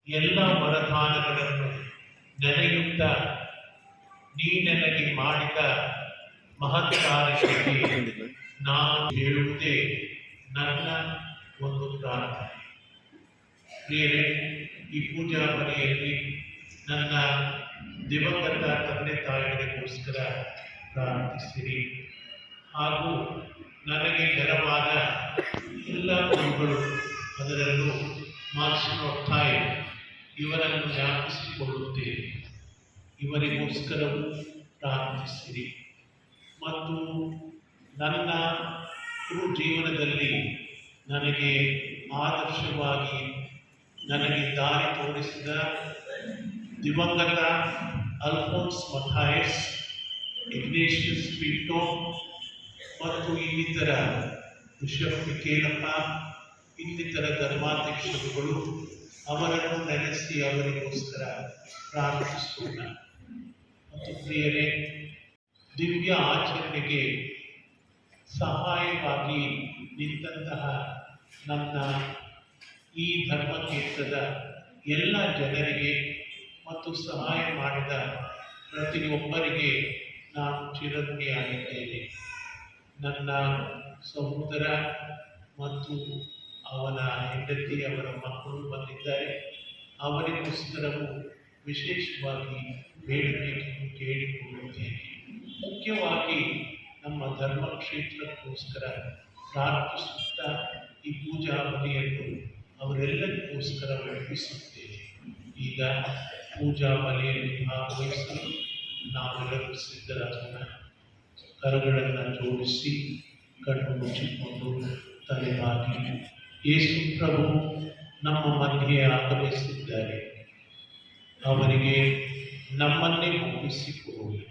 ಎಲ್ಲ ವರದಾನಗಳನ್ನು ನೆನೆಯುತ್ತಾ ನೀ ನನಗೆ ಮಾಡಿದ ಮಹತ್ ಕಾರ್ಯಕ್ಕೆ ನಾನು ಹೇಳುವುದೇ ನನ್ನ ಒಂದು ಪ್ರಾರ್ಥನೆ. ಪ್ರಿಯರೇ, ಈ ಪೂಜಾ ಮನೆಯಲ್ಲಿ ನನ್ನ ದಿವಂಗತ ತಂದೆ ತಾಯಿಗಳಿಗೋಸ್ಕರ ಪ್ರಾರ್ಥಿಸಿರಿ. ಹಾಗೂ ನನಗೆ ನೆರವಾದ ಎಲ್ಲ ಗುರುಗಳು, ಅದರಲ್ಲೂ ಮಾರ್ಷಲ್ ಇವರನ್ನು ಜ್ಞಾಪಿಸಿಕೊಳ್ಳುತ್ತೇನೆ. ಇವರಿಗೋಸ್ಕರವೂ ಪ್ರಾರ್ಥಿಸಿರಿ. ಮತ್ತು ನನ್ನ ಜೀವನದಲ್ಲಿ ನನಗೆ ಆದರ್ಶವಾಗಿ ನನಗೆ ದಾರಿ ತೋರಿಸಿದ ದಿವಂಗತ ಅಲ್ಫೋನ್ಸ್ ಮಥಾಯಸ್, ಇಗ್ನೇಷಿಯಸ್ ಪಿಂಟೋ ಮತ್ತು ಇನ್ನಿತರ ಬಿಷಪ್ ಮಿಕೇಲಪ್ಪ, ಇನ್ನಿತರ ಧರ್ಮಾಧ್ಯಕ್ಷರುಗಳು, ಅವರನ್ನು ನೆನೆಸಿ ಅವರಿಗೋಸ್ಕರ ಪ್ರಾರ್ಥಿಸೋಣ. ಮತ್ತು ಪ್ರಿಯರೇ, ದಿವ್ಯ ಆಚರಣೆಗೆ ಸಹಾಯವಾಗಿ ನಿಂತಹ ನನ್ನ ಈ ಧರ್ಮಕ್ಷೇತ್ರದ ಎಲ್ಲ ಜನರಿಗೆ ಮತ್ತು ಸಹಾಯ ಮಾಡಿದ ಪ್ರತಿಯೊಬ್ಬರಿಗೆ ನಾನು ಚಿರಋಣಿಯಾಗಿದ್ದೇನೆ. ನನ್ನ ಸಹೋದರ ಮತ್ತು ಅವನ ಹೆಂಡತಿ, ಅವರ ಮಕ್ಕಳು ಬಂದಿದ್ದಾರೆ. ಅವರಿಗೋಸ್ಕರವೂ ವಿಶೇಷವಾಗಿ ಬೇಡಬೇಕೆಂದು ಕೇಳಿಕೊಳ್ಳುತ್ತೇನೆ. ಮುಖ್ಯವಾಗಿ ನಮ್ಮ ಧರ್ಮಕ್ಷೇತ್ರಕ್ಕೋಸ್ಕರ ಪ್ರಾರ್ಥಿಸುತ್ತಾ ಈ ಪೂಜಾ ಬಲಿಯನ್ನು ಅವರೆಲ್ಲರಿಗೋಸ್ಕರ ಒಪ್ಪಿಸುತ್ತೇನೆ. ಈಗ ಪೂಜಾ ಬಲಿಯಲ್ಲಿ ಭಾಗವಹಿಸಲು ನಾವೆಲ್ಲರೂ ಸಿದ್ಧರಾಗೋಣ. ಕರಗಳನ್ನು ಜೋಡಿಸಿ ಕಣ್ಣು ಮುಚ್ಚಿಕೊಂಡು ತಲೆಬಾಗಿ ಯೇಸು ಪ್ರಭು ನಮ್ಮ ಮಧ್ಯೆ ಆಗಮಿಸಿದ್ದಾರೆ. ಅವರಿಗೆ ನಮ್ಮನ್ನೇ ಒಪ್ಪಿಸಿಕೊಡುವುದು.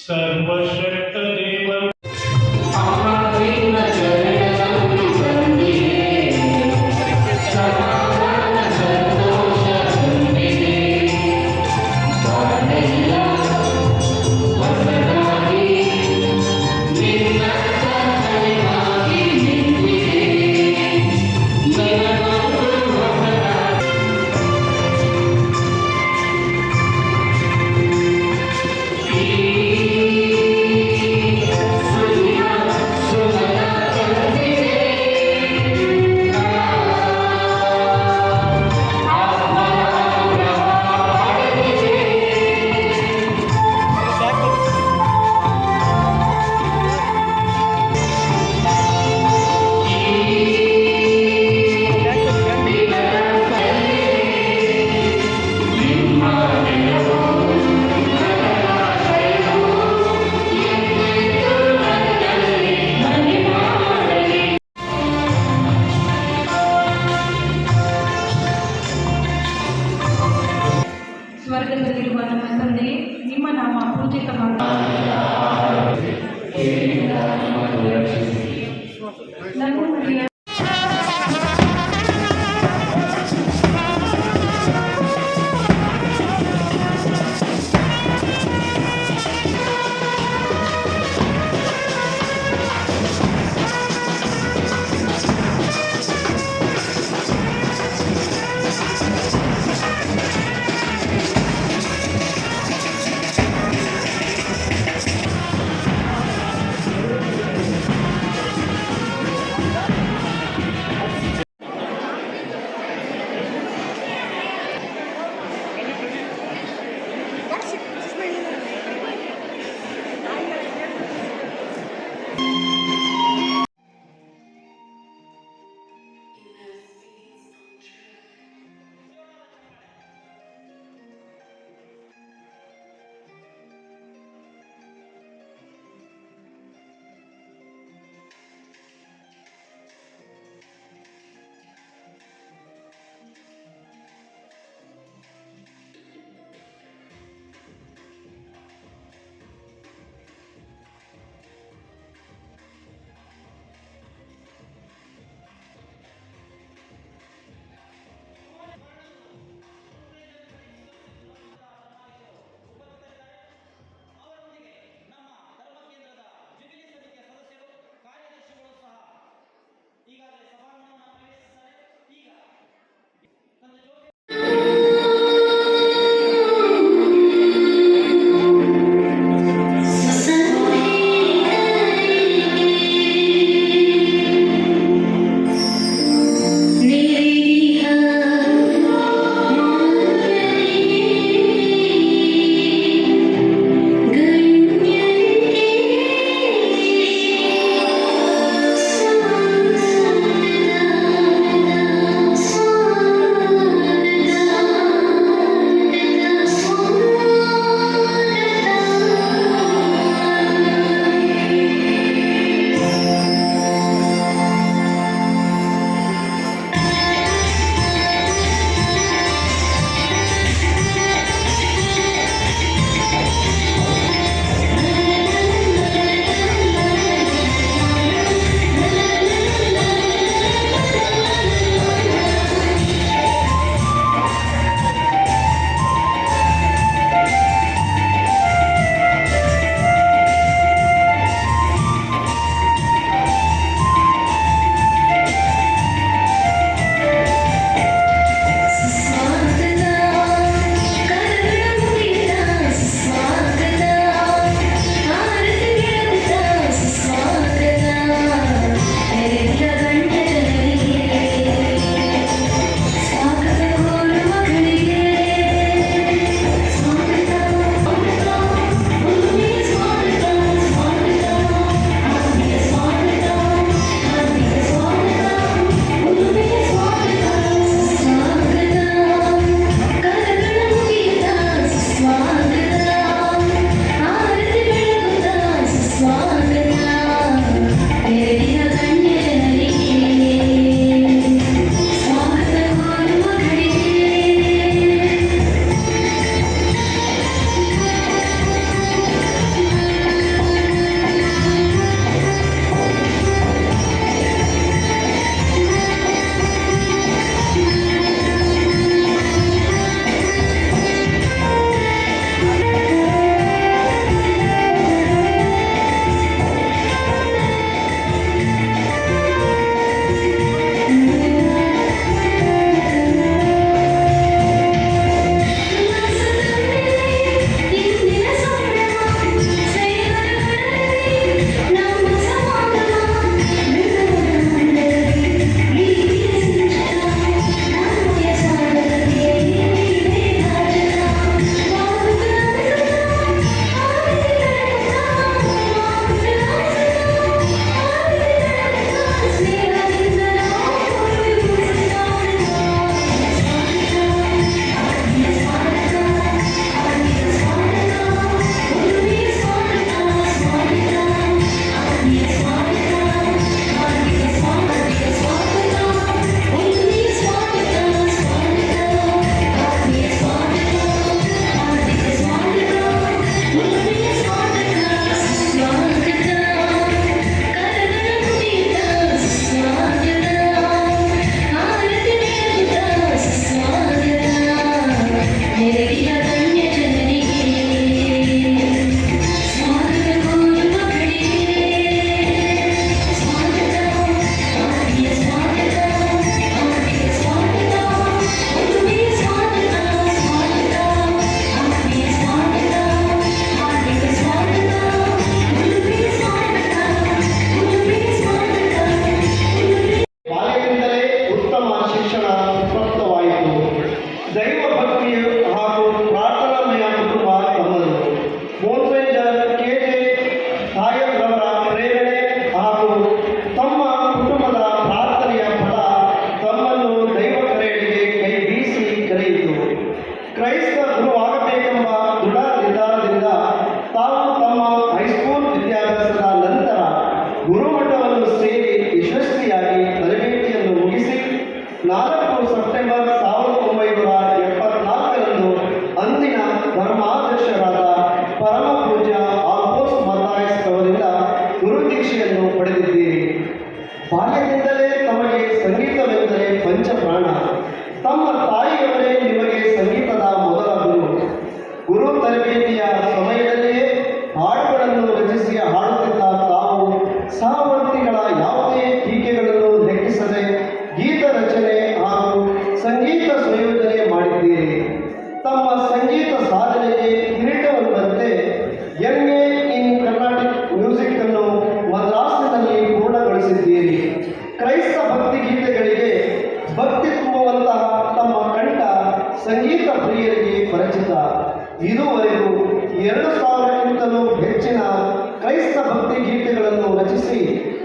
ಸರ್ವಶಕ್ತ ದೇವ ಸ್ವರ್ಗದಲ್ಲಿರುವ ನಮ್ಮ ತಂದೆಯೇ, ನಿಮ್ಮ ನಾಮ ಪೂಜಿತವಾಗಲಿ.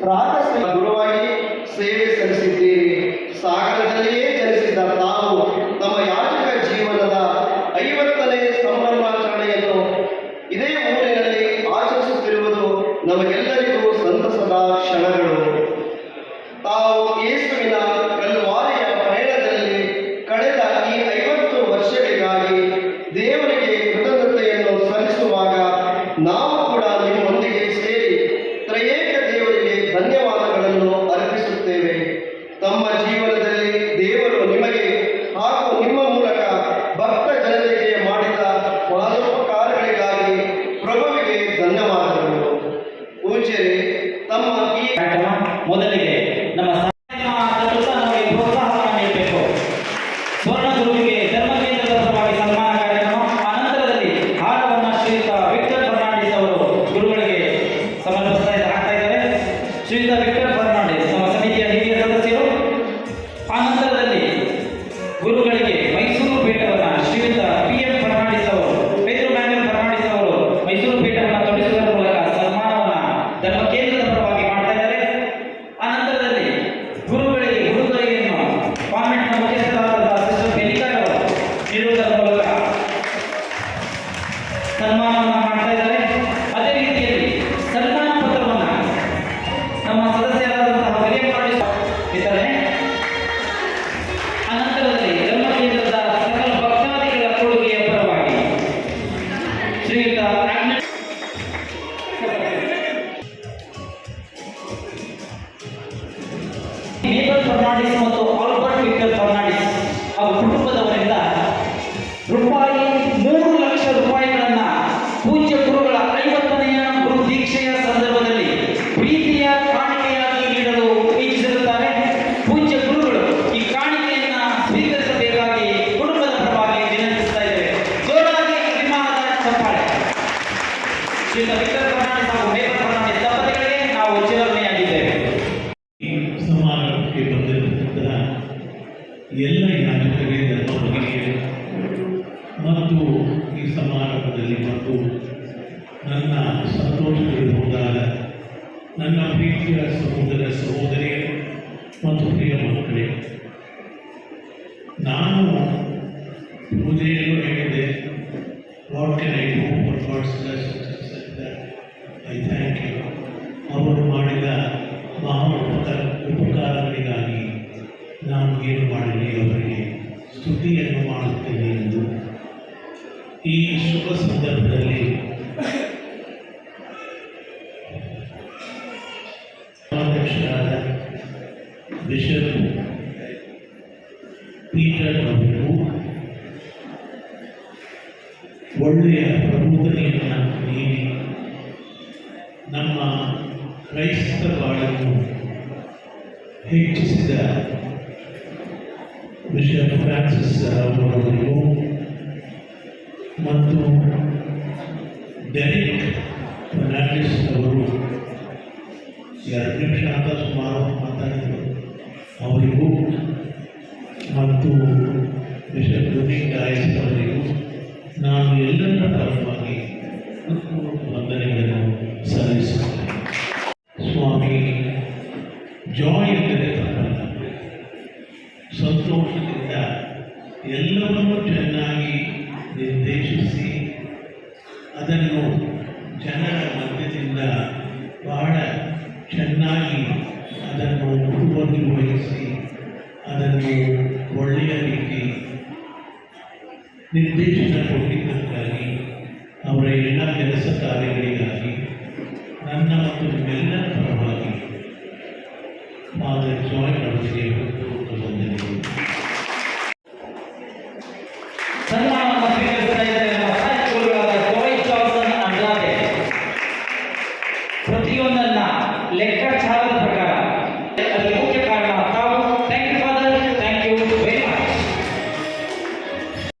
ಪ್ರಾತಃ ಗುರುವಾಗಿ ಸೇವೆ ಸಲ್ಲಿಸಿದ್ದೀರಿ. ಸಾಗರದಲ್ಲಿಯೇ ಜನಿಸಿದ ತಾವು ತಮ್ಮ ಯಾಜಕ ಜೀವನದ 50ನೇ ಸಂಭ್ರಮಾಚರಣೆಯನ್ನು ಇದೇ ಊರಿನಲ್ಲಿ ಆಚರಿಸುತ್ತಿರುವುದು ನಮಗೆಲ್ಲರಿಗೂ ಸಂತಸದ ಕ್ಷಣಗಳು. ತಾವು ಯೇಸುವಿನ ಕಲ್ವಾರಿಯ ಪಯಣದಲ್ಲಿ ಕಳೆದ ಈ 50 ವರ್ಷಗಳಿಗಾಗಿ ದೇವರಿಗೆ ಕೃತಜ್ಞತೆಯನ್ನು ಸಲ್ಲಿಸುವಾಗ ನಾವು ಕೂಡ ನಿಮ್ಮೊಂದಿಗೆ ಸೇರಿ ತ್ರಯೇಕ ದೇವರಿಗೆ ಧನ್ಯವಾದಗಳನ್ನು ಅರ್ಪಿಸುತ್ತೇವೆ. ತಮ್ಮ ಜೀವನದಲ್ಲಿ ದೇವರು ನಿಮಗೆ ಹಾಗೂ ನಿಮ್ಮ ಮೂಲಕ ಭಕ್ತ ಜನತೆಗೆ ಮಾಡಿದ ಪರೋಪಕಾರಗಳಿಗಾಗಿ ಪ್ರಭುವಿಗೆ ಧನ್ಯವಾದಗಳು. ಪೂಜ್ಯರೇ, ತಮ್ಮ ಈ ಮೊದಲಿಗೆ ನಮ್ಮ ನಮಗೆ ಪ್ರೋತ್ಸಾಹವನ್ನು ನೀಡಬೇಕು. ಸ್ವರ್ಣ ಗುರುವಿಗೆ ಧರ್ಮ ಕೇಂದ್ರದ ಪರವಾಗಿ ಸನ್ಮಾನ ಕಾರ್ಯಕ್ರಮ. ಅನಂತರದಲ್ಲಿ ಹಾರವನ್ನು ಶ್ರೀಯುತ ವಿಕ್ಟರ್ ಫರ್ನಾಂಡಿಸ್ ಅವರು ಗುರುಗಳಿಗೆ ಸಮರ್ಪಿಸ್ತಾ ಇದ್ದಾರೆ. ಶ್ರೀಯುತ ವಿಕ್ಟರ್ ಫರ್ನಾಂಡಿಸ್ ನಮ್ಮ ಸಮಿತಿಯ ಹಿರಿಯ ಸದಸ್ಯರು. ಅನಂತರದಲ್ಲಿ ಗುರುಗಳಿಗೆ ಮೈಸೂರು ಪೀಠವನ್ನು ಶ್ರೀಯುತ PM ಫರ್ನಾಂಡಿಸ್ ಅವರು, ಪೇದ್ರು ಮ್ಯಾನ್ಯುಲ್ ಫರ್ನಾಂಡಿಸ್ ಅವರು ಮೈಸೂರು ಪೀಠವನ್ನು ತೊಡಿಸುವುದರ ಮೂಲಕ ಸನ್ಮಾನವನ್ನು ಧರ್ಮ ಕೇಂದ್ರದ ಪರವಾಗಿ ಮಾಡ್ತಾ ಇದ್ದಾರೆ. ಅನಂತರದಲ್ಲಿ ಗುರುಗಳಿಗೆ ಗುರುಗಳಿಗೆಯನ್ನು ಕಾನ್ವೆಂಟ್ನ ಮುಖ್ಯಸ್ಥರಾದ ಸಿಸ್ಟರ್ ಮೆಲಿಕಾ ಅವರು ನೀಡುವುದರ ಮೂಲಕ ಸನ್ಮಾನವನ್ನು ಮಾಡ್ತಾ ಇದ್ದಾರೆ. ಅದೇ ರೀತಿಯಲ್ಲಿ ಸನ್ಮಾನ ಪತ್ರವನ್ನು ನಮ್ಮ ಸದಸ್ಯರಾದಂತಹ ವಿಲಿಯಂ ಫರ್ನಾಂಡಿಸ್ ವಿತರಣೆ. ಅನಂತರದಲ್ಲಿ ಧರ್ಮ ಕೇಂದ್ರದ ಸಕಲ ಭಕ್ತಾದಿಗಳ ಕೊಡುಗೆಯ ಪರವಾಗಿ ಶ್ರೀಯುತ ಮೇಬಲ್ ಫರ್ನಾಂಡಿಸ್ ಮತ್ತು ಆಲ್ಬರ್ಟ್ ವಿಕ್ಟರ್ ಫರ್ನಾಂಡಿಸ್ ಅವರ ಕುಟುಂಬದವರಿಂದ ರೂಪಾಯಿ 3 ಲಕ್ಷ ರೂಪಾಯಿಗಳನ್ನು ಪೂಜ್ಯ ಗುರುಗಳ 50ನೆಯ ಗುರು ದೀಕ್ಷೆಯ ಸಂದರ್ಭದಲ್ಲಿ ಪ್ರೀತಿಯ ಕಾಣಿಕೆಯಾಗಿ ನೀಡಲು ಇಚ್ಛಿಸಿರುತ್ತಾರೆ. ಪೂಜ್ಯ ಗುರುಗಳು ಈ ಕಾಣಿಕೆಯನ್ನು ಸ್ವೀಕರಿಸಬೇಕಾಗಿ ಕುಟುಂಬದ ಪರವಾಗಿ ವಿನಂತಿಸ್ತಾ ಇದ್ದೇವೆ. ಜೋರಾಗಿ ಅಭಿಮಾನದ ಚಪ್ಪಾಳೆ. ಶ್ರೀಯುತ ವಿಕ್ಟರ್ ಫರ್ನಾಂಡಿಸ್ ಹಾಗೂ ಮೇಬಲ್ ಫರ್ನಾಂಡಿಸ್ ದಂಪತಿಗಳಿಗೆ ನಾವು ಚಿರಋಣಿಯಾಗಿದ್ದೇವೆ. ಈ ಸಮಾರಂಭಕ್ಕೆ ಬಂದಿರತಕ್ಕಂತಹ ಎಲ್ಲ ಯಾಜಕರಿಗೆ, ಧರ್ಮ ಭಗಿನಿಯರು ಮತ್ತು ಈ ಸಮಾರಂಭದಲ್ಲಿ ಮತ್ತು ನನ್ನ ಸಂತೋಷವಿರಬಹುದಾದ ನನ್ನ ಪ್ರೀತಿಯ ಸಹೋದರ ಸಹೋದರಿಯರು ಮತ್ತು ಪ್ರಿಯ ಮಕ್ಕಳೇ, ನಾನು ಪೂಜೆಯಲ್ಲೂ ಹೇಳಿದೆ, what can I do for God's blessings. I thank you. ಅವರು ಮಾಡಿದ ಉಪಕಾರಗಳಿಗಾಗಿ ನಾನು ಏನು ಮಾಡಲಿ, ಅವರಿಗೆ ಸ್ತುತಿಯನ್ನು ಮಾಡುತ್ತೇನೆ ಎಂದು ಈ ಶುಭ ಸಂದರ್ಭದಲ್ಲಿ ಅಧ್ಯಕ್ಷರಾದ ಬಿಷಪ್ ಪೀಟರ್ ಅವರಿಗೂ ಒಳ್ಳೆಯ ಪ್ರಬೋಧನೆಯನ್ನು ನೀಡಿ ನಮ್ಮ ಕ್ರೈಸ್ತ ಬಾಳನ್ನು ಹೆಚ್ಚಿಸಿದ ಬಿಷಪ್ ಫ್ರಾನ್ಸಿಸ್ ಅವರಿಗೂ ಮತ್ತು ಡೆರಿಕ್ ಫರ್ನಾಂಡಿಸ್ ಅವರು 2 ನಿಮಿಷ ಅಂತ ಸುಮಾರು ಮಾತಾಡಿದರು, ಅವರಿಗೂ ಮತ್ತು ಬಿಷಪ್ ಡೊಮಿನಿಕ್ ಡಯಸ್ ಅವರಿಗೂ ನಾನು ಎಲ್ಲರ ಪರವಾಗಿ ವಂದನೆಗಳನ್ನು ಸಲ್ಲಿಸುತ್ತೇನೆ. ಸ್ವಾಮಿ, ಜಾಯ್ ಎಂದರೆ ಸಂತೋಷದಿಂದ ಎಲ್ಲವನ್ನೂ ಚೆನ್ನಾಗಿ ನಿರ್ದೇಶಿಸಿ ಅದನ್ನು ಜನರ ಮಧ್ಯದಿಂದ ಬಹಳ ಚೆನ್ನಾಗಿ ಅದನ್ನು ನಿರ್ವಹಿಸಿ ಅದನ್ನು ಒಳ್ಳೆಯ ರೀತಿ ನಿರ್ದೇಶನ ಕೊಟ್ಟಿದ್ದಕ್ಕಾಗಿ ಅವರ ಎಲ್ಲ ಕೆಲಸ ಕಾರ್ಯಗಳಿಗಾಗಿ ನನ್ನ ಮತ್ತು ನಿಮ್ಮೆಲ್ಲರ ಪರವಾಗಿ ಫಾದರ್ ಜಾಯ್ ಅವರಿಗೆ ವಂದನೆಗಳು. ಸನ್ಮಾನವನ್ನು ಸ್ವೀಕರಿಸ್ತಾ ಇದ್ದಾರೆ ನಮ್ಮ ಸಹಚರರಾದ ಜಾಯ್ ಜಾನ್ಸನ್ ಅಂಡ್ಲಾದೆ. ಪ್ರತಿಯೊಂದನ್ನ ಲೆಕ್ಕಾಚಾರ